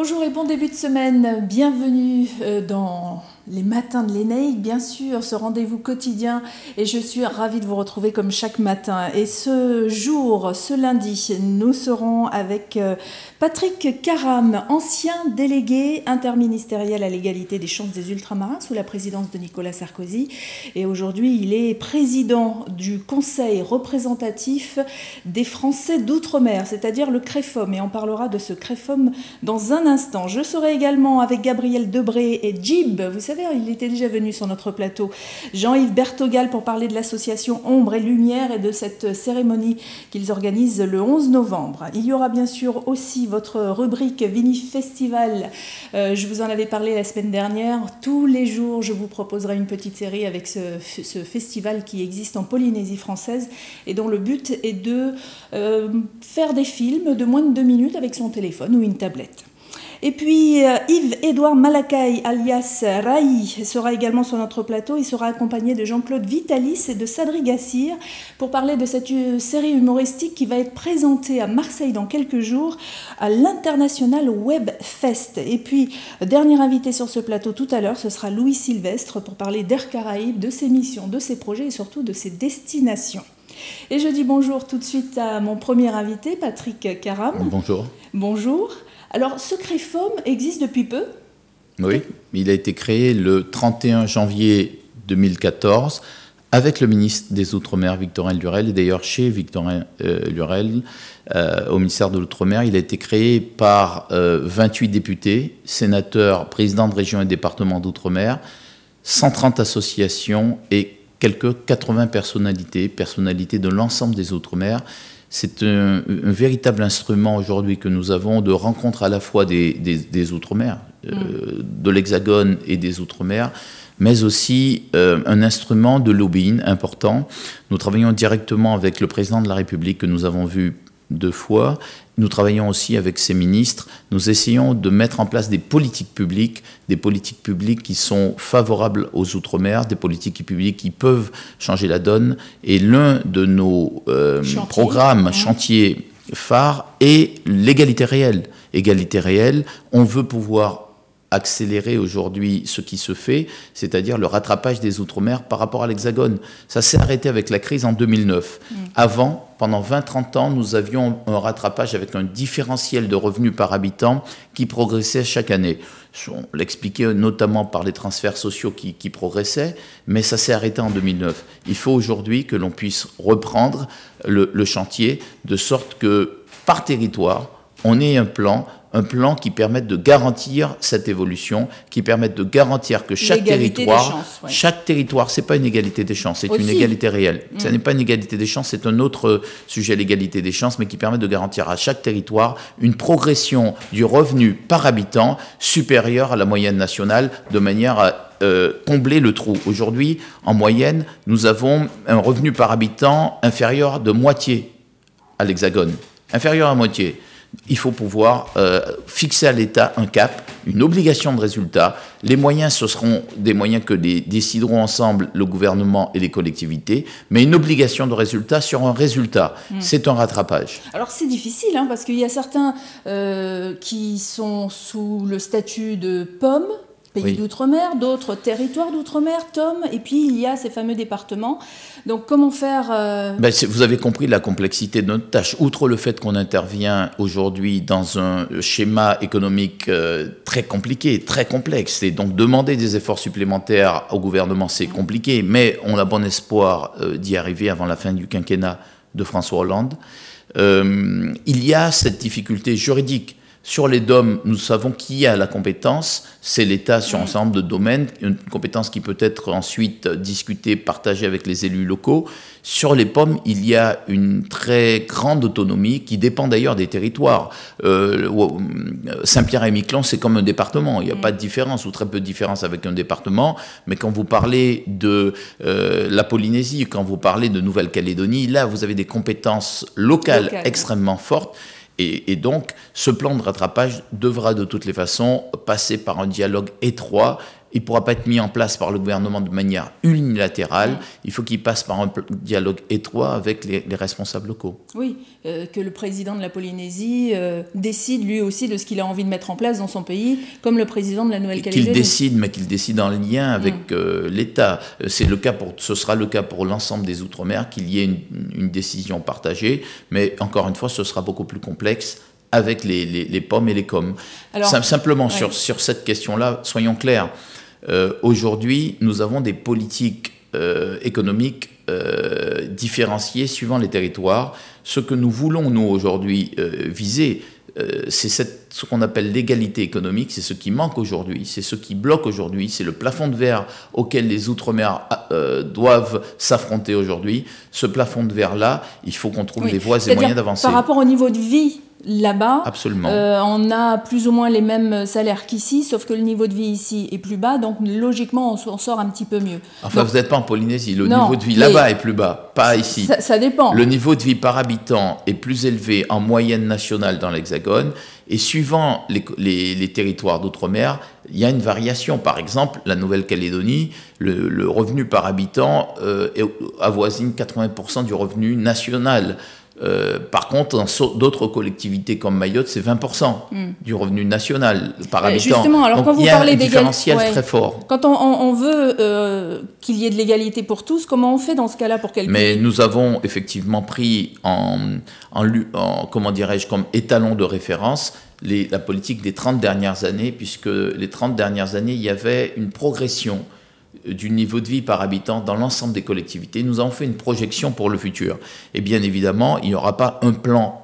Bonjour et bon début de semaine, bienvenue dans les matins de l'ENEIC, bien sûr, ce rendez-vous quotidien, et je suis ravie de vous retrouver comme chaque matin. Et ce jour, ce lundi, nous serons avec Patrick Caram, ancien délégué interministériel à l'égalité des chances des ultramarins sous la présidence de Nicolas Sarkozy, et aujourd'hui il est président du Conseil représentatif des Français d'outre-mer, c'est-à-dire le CREFOM, et on parlera de ce CREFOM dans un instant. Je serai également avec Gabriel Debré et Jib, vous savez, il était déjà venu sur notre plateau, Jean-Yves Bertogal, pour parler de l'association Ombre et Lumière et de cette cérémonie qu'ils organisent le 11 novembre. Il y aura bien sûr aussi votre rubrique Vini Festival. Je vous en avais parlé la semaine dernière. Tous les jours, je vous proposerai une petite série avec ce festival qui existe en Polynésie française et dont le but est de faire des films de moins de 2 minutes avec son téléphone ou une tablette. Et puis Yves-Édouard Malakai, alias Raï, sera également sur notre plateau. Il sera accompagné de Jean-Claude Vitalis et de Sadri Gassir pour parler de cette série humoristique qui va être présentée à Marseille dans quelques jours à l'International Web Fest. Et puis, dernier invité sur ce plateau tout à l'heure, ce sera Louis Sylvestre pour parler d'Air Caraïbes, de ses missions, de ses projets et surtout de ses destinations. Et je dis bonjour tout de suite à mon premier invité, Patrick Caram. Bonjour. Bonjour. Alors, ce CREFOM existe depuis peu? Oui, il a été créé le 31 janvier 2014 avec le ministre des Outre-mer, Victorin Lurel, et d'ailleurs chez Victorin Lurel, au ministère de l'Outre-mer. Il a été créé par 28 députés, sénateurs, présidents de régions et départements d'Outre-mer, 130 associations et quelques 80 personnalités de l'ensemble des Outre-mer. C'est un véritable instrument aujourd'hui que nous avons de rencontre à la fois des Outre-mer, de l'Hexagone et des Outre-mer, mais aussi un instrument de lobbying important. Nous travaillons directement avec le président de la République que nous avons vu 2 fois. Nous travaillons aussi avec ses ministres. Nous essayons de mettre en place des politiques publiques qui sont favorables aux Outre-mer, des politiques publiques qui peuvent changer la donne. Et l'un de nos programmes, chantiers phares, est l'égalité réelle. Égalité réelle, on veut pouvoir accélérer aujourd'hui ce qui se fait, c'est-à-dire le rattrapage des Outre-mer par rapport à l'Hexagone. Ça s'est arrêté avec la crise en 2009. Avant, pendant 20-30 ans, nous avions un rattrapage avec un différentiel de revenus par habitant qui progressait chaque année. On l'expliquait notamment par les transferts sociaux qui progressaient, mais ça s'est arrêté en 2009. Il faut aujourd'hui que l'on puisse reprendre le chantier de sorte que, par territoire, on ait un plan qui permette de garantir cette évolution, qui permette de garantir que chaque territoire, c'est pas une égalité des chances, c'est une égalité réelle. Ce n'est pas une égalité des chances, c'est un autre sujet, l'égalité des chances, mais qui permet de garantir à chaque territoire une progression du revenu par habitant supérieure à la moyenne nationale, de manière à combler le trou. Aujourd'hui, en moyenne, nous avons un revenu par habitant inférieur de moitié à l'Hexagone, inférieur à moitié. Il faut pouvoir fixer à l'État un cap, une obligation de résultat. Les moyens, ce seront des moyens que décideront ensemble le gouvernement et les collectivités, mais une obligation de résultat sur un résultat. C'est un rattrapage. Alors c'est difficile, hein, parce qu'il y a certains qui sont sous le statut de POM, pays d'outre-mer, d'autres territoires d'outre-mer, TOM, et puis il y a ces fameux départements. Donc comment faire Vous avez compris la complexité de notre tâche. Outre le fait qu'on intervient aujourd'hui dans un schéma économique très compliqué, très complexe, et donc demander des efforts supplémentaires au gouvernement, c'est compliqué, mais on a bon espoir d'y arriver avant la fin du quinquennat de François Hollande. Il y a cette difficulté juridique. Sur les DOM, nous savons qui a la compétence, c'est l'État sur un certain nombre de domaines, une compétence qui peut être ensuite discutée, partagée avec les élus locaux. Sur les POM, il y a une très grande autonomie qui dépend d'ailleurs des territoires. Saint-Pierre-et-Miquelon, c'est comme un département, il n'y a pas de différence ou très peu de différence avec un département, mais quand vous parlez de la Polynésie, quand vous parlez de Nouvelle-Calédonie, là vous avez des compétences locales extrêmement fortes. Et donc, ce plan de rattrapage devra de toutes les façons passer par un dialogue étroit il ne pourra pas être mis en place par le gouvernement de manière unilatérale. Il faut qu'il passe par un dialogue étroit avec les responsables locaux. Oui, que le président de la Polynésie décide lui aussi de ce qu'il a envie de mettre en place dans son pays, comme le président de la Nouvelle-Calédonie. Qu'il décide, mais qu'il décide en lien avec l'État. Ce sera le cas pour l'ensemble des Outre-mer, qu'il y ait une décision partagée, mais encore une fois, ce sera beaucoup plus complexe avec les pommes et les coms. Alors, simplement, sur cette question-là, soyons clairs. Aujourd'hui, nous avons des politiques économiques différenciées suivant les territoires. Ce que nous voulons, nous, aujourd'hui, viser, c'est ce qu'on appelle l'égalité économique, c'est ce qui manque aujourd'hui, c'est ce qui bloque aujourd'hui, c'est le plafond de verre auquel les Outre-mer doivent s'affronter aujourd'hui. Ce plafond de verre-là, il faut qu'on trouve des voies et moyens d'avancer. Par rapport au niveau de vie, là-bas, absolument. On a plus ou moins les mêmes salaires qu'ici, sauf que le niveau de vie ici est plus bas, donc logiquement on sort un petit peu mieux. Enfin, donc, vous n'êtes pas en Polynésie, le niveau de vie là-bas est plus bas, pas ici. Ça dépend. Le niveau de vie par habitant est plus élevé en moyenne nationale dans l'Hexagone, et suivant les territoires d'outre-mer, il y a une variation. Par exemple, la Nouvelle-Calédonie, le revenu par habitant avoisine 80% du revenu national. Par contre, dans d'autres collectivités comme Mayotte, c'est 20% du revenu national par habitant. Justement, alors donc, quand vous parlez d'égalité, différentiel très fort. Quand on veut qu'il y ait de l'égalité pour tous, comment on fait dans ce cas-là pour calculer? Mais nous avons effectivement pris comment dirais-je, comme étalon de référence la politique des 30 dernières années, puisque les 30 dernières années, il y avait une progression du niveau de vie par habitant dans l'ensemble des collectivités. Nous avons fait une projection pour le futur. Et bien évidemment, il n'y aura pas un plan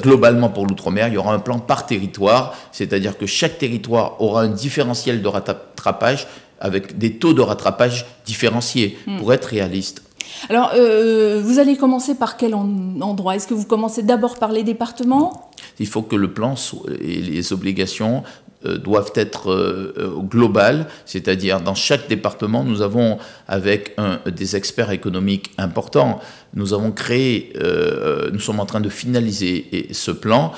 globalement pour l'outre-mer, il y aura un plan par territoire, c'est-à-dire que chaque territoire aura un différentiel de rattrapage avec des taux de rattrapage différenciés pour être réaliste. Alors, vous allez commencer par quel endroit? Est-ce que vous commencez d'abord par les départements? Il faut que le plan et les obligations doivent être globales, c'est-à-dire dans chaque département, nous avons, avec des experts économiques importants, nous avons créé, nous sommes en train de finaliser ce plan.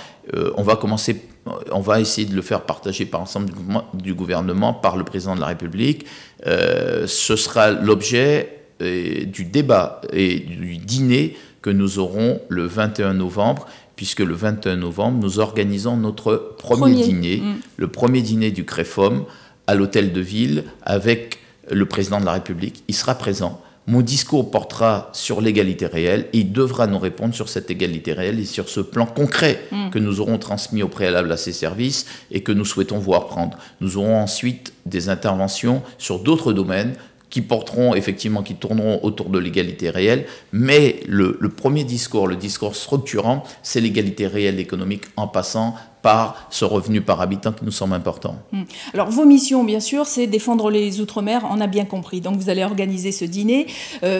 On va essayer de le faire partager par l'ensemble du gouvernement, par le président de la République. Ce sera l'objet du débat et du dîner que nous aurons le 21 novembre, puisque le 21 novembre, nous organisons notre premier dîner, le premier dîner du CREFOM à l'hôtel de ville avec le président de la République. Il sera présent. Mon discours portera sur l'égalité réelle et il devra nous répondre sur cette égalité réelle et sur ce plan concret que nous aurons transmis au préalable à ces services et que nous souhaitons voir prendre. Nous aurons ensuite des interventions sur d'autres domaines qui tourneront autour de l'égalité réelle, mais le premier discours, le discours structurant, c'est l'égalité réelle économique en passant par ce revenu par habitant qui nous semble important. Alors vos missions, bien sûr, c'est défendre les Outre-mer, on a bien compris. Donc vous allez organiser ce dîner.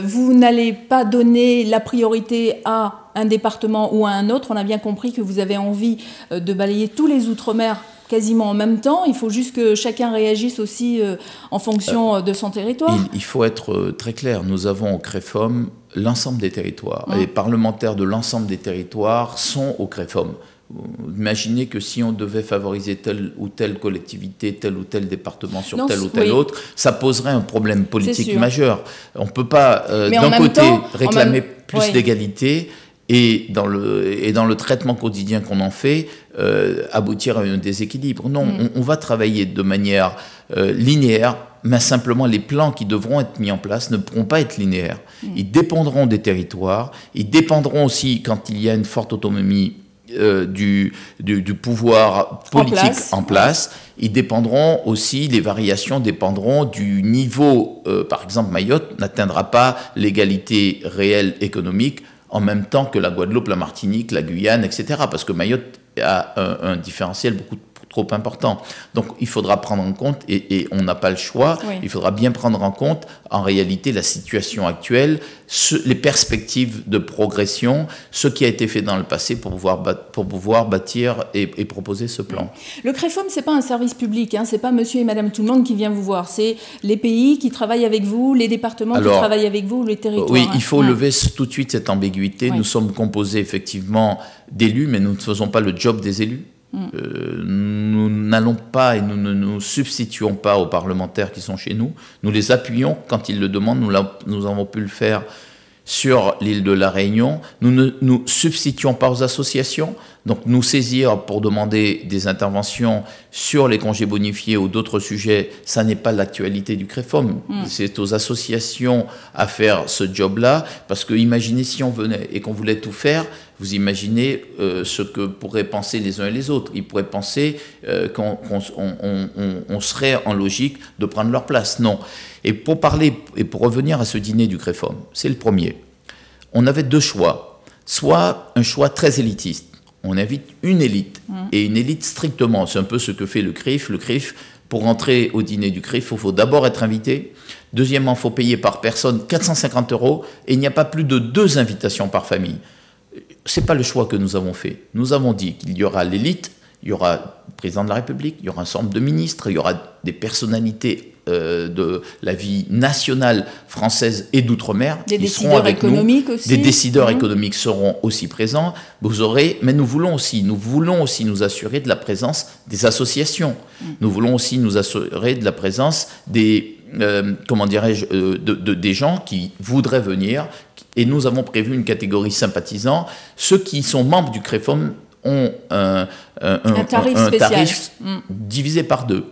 Vous n'allez pas donner la priorité à un département ou à un autre. On a bien compris que vous avez envie de balayer tous les Outre-mer quasiment en même temps. Il faut juste que chacun réagisse aussi en fonction de son territoire. Il faut être très clair. Nous avons au CREFOM l'ensemble des territoires. Les parlementaires de l'ensemble des territoires sont au CREFOM. Imaginez que si on devait favoriser telle ou telle collectivité, tel ou tel département sur tel ou tel autre, ça poserait un problème politique majeur. On ne peut pas d'un côté réclamer plus d'égalité et dans le traitement quotidien qu'on en fait, aboutir à un déséquilibre. Non, on va travailler de manière linéaire, mais simplement les plans qui devront être mis en place ne pourront pas être linéaires. Ils dépendront des territoires, ils dépendront aussi, quand il y a une forte autonomie du pouvoir politique en place. Ils dépendront aussi, les variations dépendront du niveau. Par exemple, Mayotte n'atteindra pas l'égalité réelle économique en même temps que la Guadeloupe, la Martinique, la Guyane, etc. Parce que Mayotte a un différentiel beaucoup trop important. Donc il faudra prendre en compte, et on n'a pas le choix, il faudra bien prendre en compte en réalité la situation actuelle, les perspectives de progression, ce qui a été fait dans le passé pour pouvoir bâtir et proposer ce plan. Le CREFOM, ce n'est pas un service public, hein, ce n'est pas monsieur et madame tout le monde qui vient vous voir, c'est les pays qui travaillent avec vous, les départements qui travaillent avec vous, les territoires. Oui, il faut lever tout de suite cette ambiguïté. Nous sommes composés effectivement d'élus, mais nous ne faisons pas le job des élus. Nous n'allons pas et nous ne nous substituons pas aux parlementaires qui sont chez nous. Nous les appuyons quand ils le demandent. Nous avons pu le faire sur l'île de la Réunion. Nous ne nous substituons pas aux associations. Donc nous saisir pour demander des interventions sur les congés bonifiés ou d'autres sujets, ça n'est pas l'actualité du CREFOM. C'est aux associations à faire ce job-là. Parce que imaginez si on venait et qu'on voulait tout faire, vous imaginez ce que pourraient penser les uns et les autres. Ils pourraient penser qu'on serait en logique de prendre leur place. Non. Et pour parler et pour revenir à ce dîner du CREFOM, c'est le premier. On avait deux choix. Soit un choix très élitiste. On invite une élite, et une élite strictement. C'est un peu ce que fait le CRIF. Le CRIF, pour rentrer au dîner du CRIF, il faut d'abord être invité. Deuxièmement, il faut payer par personne 450 €, et il n'y a pas plus de 2 invitations par famille. Ce n'est pas le choix que nous avons fait. Nous avons dit qu'il y aura l'élite, il y aura le président de la République, il y aura un certain nombre de ministres, il y aura des personnalités de la vie nationale française et d'outre-mer. Des décideurs économiques aussi. Des décideurs économiques seront aussi présents. Mais nous voulons aussi nous assurer de la présence des associations. Nous voulons aussi nous assurer de la présence des, des gens qui voudraient venir. Et nous avons prévu une catégorie sympathisants. Ceux qui sont membres du CREFOM ont un tarif divisé par 2.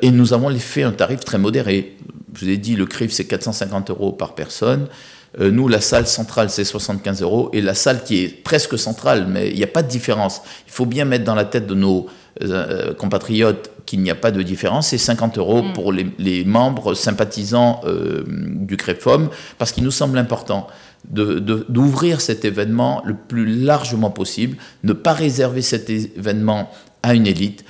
Et nous avons fait un tarif très modéré. Je vous ai dit, le CRIF, c'est 450 € par personne. Nous, la salle centrale, c'est 75 €. Et la salle qui est presque centrale, mais il n'y a pas de différence. Il faut bien mettre dans la tête de nos compatriotes qu'il n'y a pas de différence. C'est 50 € pour les membres sympathisants du CREFOM, parce qu'il nous semble important d'ouvrir cet événement le plus largement possible, ne pas réserver cet événement à une élite.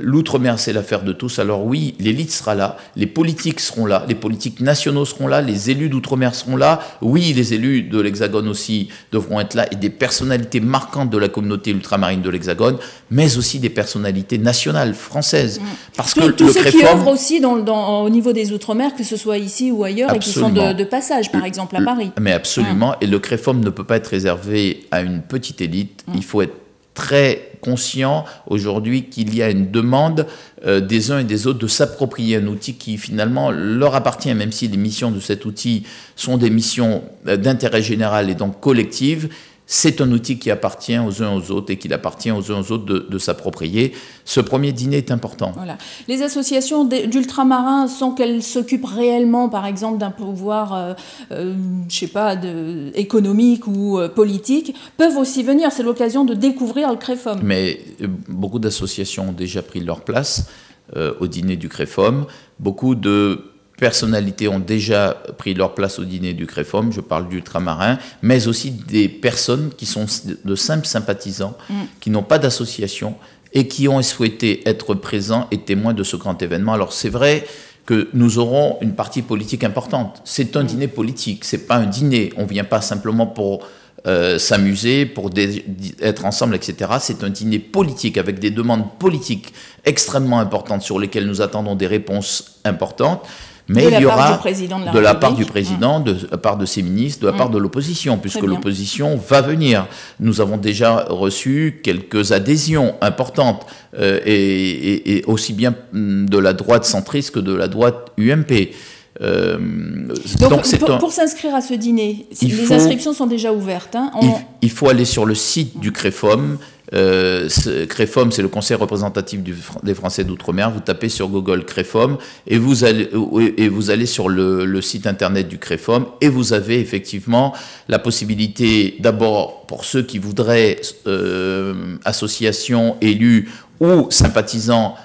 L'outre-mer, c'est l'affaire de tous. Alors oui, l'élite sera là, les politiques seront là, les politiques nationaux seront là, les élus d'outre-mer seront là. Oui, les élus de l'Hexagone aussi devront être là, et des personnalités marquantes de la communauté ultramarine de l'Hexagone, mais aussi des personnalités nationales françaises. Parce que tous ceux qui œuvrent aussi au niveau des outre-mer, que ce soit ici ou ailleurs, absolument. Et qui sont de passage, par exemple, à Paris. Mais absolument, et le CREFOM ne peut pas être réservé à une petite élite. Il faut être très conscient aujourd'hui qu'il y a une demande des uns et des autres de s'approprier un outil qui finalement leur appartient, même si les missions de cet outil sont des missions d'intérêt général et donc collectives. C'est un outil qui appartient aux uns aux autres et qu'il appartient aux uns aux autres de s'approprier. Ce premier dîner est important. Voilà. Les associations d'ultramarins, sans qu'elles s'occupent réellement, par exemple, d'un pouvoir, je sais pas, économique ou politique, peuvent aussi venir. C'est l'occasion de découvrir le CREFOM. Mais beaucoup d'associations ont déjà pris leur place au dîner du CREFOM. Beaucoup de personnalités ont déjà pris leur place au dîner du CREFOM, je parle d'ultramarins, mais aussi des personnes qui sont de simples sympathisants, qui n'ont pas d'association et qui ont souhaité être présents et témoins de ce grand événement. Alors c'est vrai que nous aurons une partie politique importante. C'est un dîner politique, c'est pas un dîner. On vient pas simplement pour s'amuser, pour être ensemble, etc. C'est un dîner politique avec des demandes politiques extrêmement importantes sur lesquelles nous attendons des réponses importantes. Mais il y aura de la part du président, de la part de ses ministres, de la part de l'opposition, puisque l'opposition va venir. Nous avons déjà reçu quelques adhésions importantes, et aussi bien de la droite centriste que de la droite UMP. Donc pour s'inscrire à ce dîner, les inscriptions sont déjà ouvertes. Hein, il faut aller sur le site du CREFOM. CREFOM, c'est le Conseil représentatif des Français d'Outre-mer. Vous tapez sur Google CREFOM et vous allez sur le site internet du CREFOM et vous avez effectivement la possibilité, d'abord pour ceux qui voudraient, associations, élus ou sympathisants,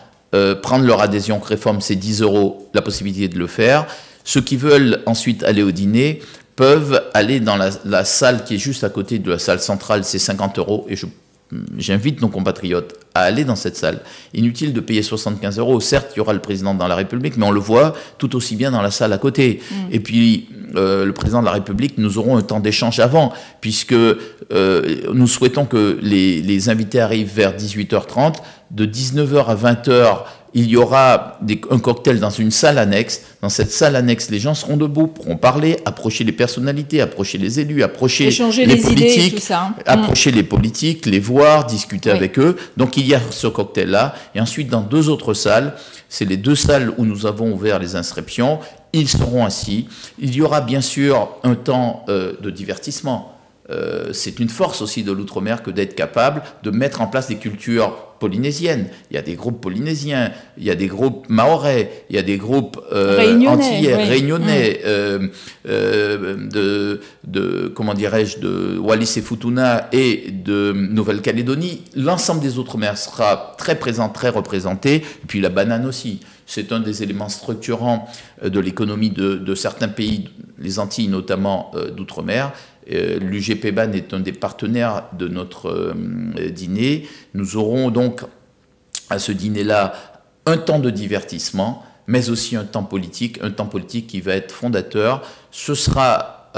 prendre leur adhésion CREFOM, c'est 10 €, la possibilité de le faire. Ceux qui veulent ensuite aller au dîner peuvent aller dans la salle qui est juste à côté de la salle centrale, c'est 50 €, et j'invite nos compatriotes à aller dans cette salle. Inutile de payer 75 €. Certes, il y aura le président de la République, mais on le voit tout aussi bien dans la salle à côté. Et puis, le président de la République, nous aurons un temps d'échange avant, puisque nous souhaitons que les invités arrivent vers 18h30. De 19h à 20h, il y aura un cocktail dans une salle annexe. Dans cette salle annexe, les gens seront debout, pourront parler, approcher les personnalités, approcher les élus, approcher les politiques, idées, tout ça. approcher les politiques, les voir, discuter avec eux. Donc il y a ce cocktail-là. Et ensuite, dans 2 autres salles, c'est les 2 salles où nous avons ouvert les inscriptions. Ils seront assis. Il y aura bien sûr un temps de divertissement. C'est une force aussi de l'outre-mer que d'être capable de mettre en place des cultures polynésiennes. Il y a des groupes polynésiens, il y a des groupes mahorais, il y a des groupes antillais, réunionnais, comment dirais-je, de Wallis et Futuna et de Nouvelle-Calédonie. L'ensemble des outre-mer sera très présent, très représenté. Et puis la banane aussi. C'est un des éléments structurants de l'économie de certains pays, les Antilles notamment d'outre-mer. L'UGPBAN est un des partenaires de notre dîner. Nous aurons donc à ce dîner-là un temps de divertissement, mais aussi un temps politique qui va être fondateur. Ce sera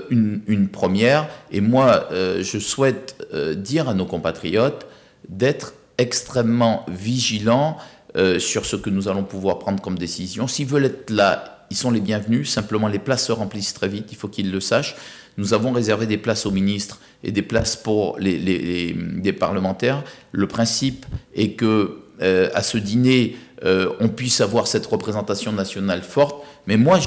une première, et moi je souhaite dire à nos compatriotes d'être extrêmement vigilants sur ce que nous allons pouvoir prendre comme décision. S'ils veulent être là, ils sont les bienvenus, simplement les places se remplissent très vite, il faut qu'ils le sachent. Nous avons réservé des places aux ministres et des places pour des parlementaires. Le principe est que à ce dîner, on puisse avoir cette représentation nationale forte. Mais moi,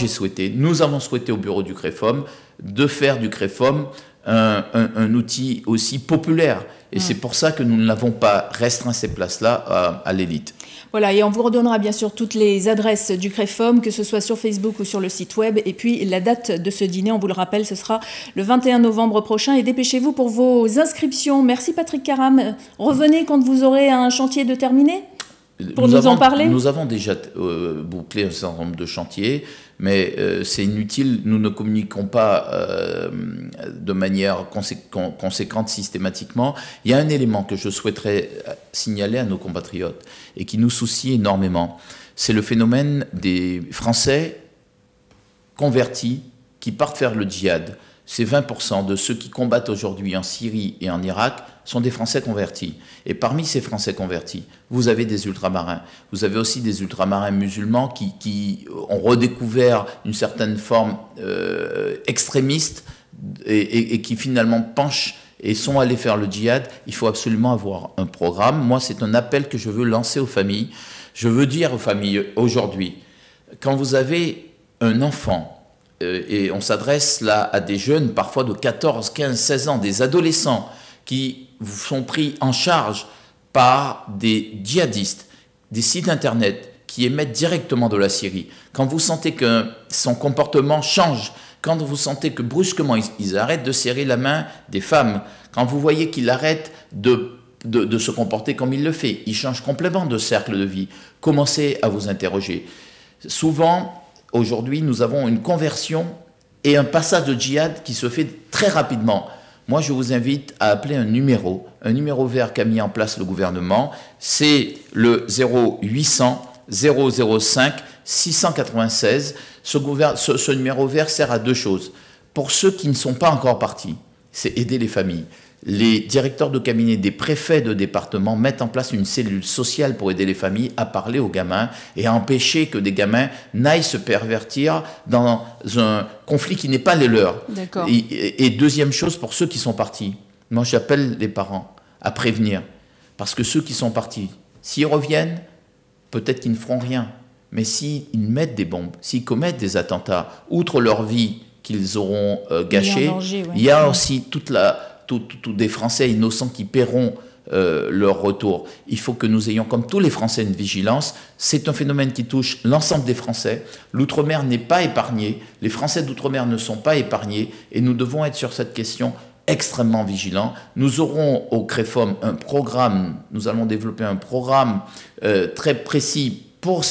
nous avons souhaité au bureau du CREFOM de faire du CREFOM un outil aussi populaire. Et c'est pour ça que nous ne l'avons pas restreint ces places-là à l'élite. Voilà, et on vous redonnera bien sûr toutes les adresses du CREFOM, que ce soit sur Facebook ou sur le site web. Et puis la date de ce dîner, on vous le rappelle, ce sera le 21 novembre prochain. Et dépêchez-vous pour vos inscriptions. Merci Patrick Karam. Revenez quand vous aurez un chantier de terminé pour nous en parler. Nous avons déjà bouclé un certain nombre de chantiers, mais c'est inutile, nous ne communiquons pas de manière conséquente systématiquement. Il y a un élément que je souhaiterais signaler à nos compatriotes et qui nous soucie énormément, c'est le phénomène des Français convertis qui partent faire le djihad. C'est 20% de ceux qui combattent aujourd'hui en Syrie et en Irak sont des Français convertis. Et parmi ces Français convertis, vous avez des ultramarins. Vous avez aussi des ultramarins musulmans qui ont redécouvert une certaine forme extrémiste et qui finalement penchent et sont allés faire le djihad. Il faut absolument avoir un programme. Moi, c'est un appel que je veux lancer aux familles. Je veux dire aux familles aujourd'hui, quand vous avez un enfant, et on s'adresse là à des jeunes, parfois de 14, 15, 16 ans, des adolescents qui sont pris en charge par des djihadistes, des sites internet qui émettent directement de la Syrie. Quand vous sentez que son comportement change, quand vous sentez que brusquement ils arrêtent de serrer la main des femmes, quand vous voyez qu'il arrête de se comporter comme il le fait, il change complètement de cercle de vie, commencez à vous interroger. Souvent, aujourd'hui, nous avons une conversion et un passage de djihad qui se fait très rapidement. Moi, je vous invite à appeler un numéro vert qu'a mis en place le gouvernement. C'est le 0800 005 696. Ce numéro vert sert à 2 choses. Pour ceux qui ne sont pas encore partis, c'est aider les familles. Les directeurs de cabinet des préfets de département mettent en place une cellule sociale pour aider les familles à parler aux gamins et à empêcher que des gamins n'aillent se pervertir dans un conflit qui n'est pas le leur. Et deuxième chose, pour ceux qui sont partis, moi j'appelle les parents à prévenir. Parce que ceux qui sont partis, s'ils reviennent, peut-être qu'ils ne feront rien. Mais s'ils mettent des bombes, s'ils commettent des attentats, outre leur vie qu'ils auront gâchée, il y a aussi tous des Français innocents qui paieront leur retour. Il faut que nous ayons, comme tous les Français, une vigilance. C'est un phénomène qui touche l'ensemble des Français. L'outre-mer n'est pas épargné. Les Français d'outre-mer ne sont pas épargnés. Et nous devons être sur cette question extrêmement vigilants. Nous aurons au CREFOM un programme, nous allons développer un programme très précis pour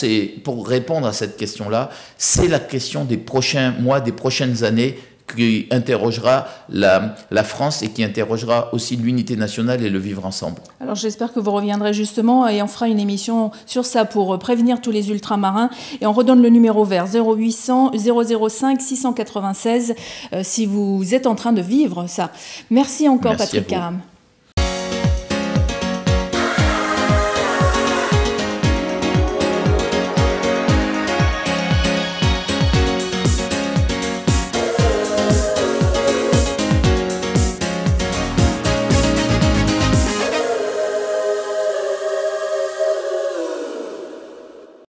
répondre à cette question-là. C'est la question des prochains mois, des prochaines années qui interrogera la France et qui interrogera aussi l'unité nationale et le vivre ensemble. Alors j'espère que vous reviendrez justement et on fera une émission sur ça pour prévenir tous les ultramarins. Et on redonne le numéro vert 0800 005 696 si vous êtes en train de vivre ça. Merci encore. Merci Patrick Karam.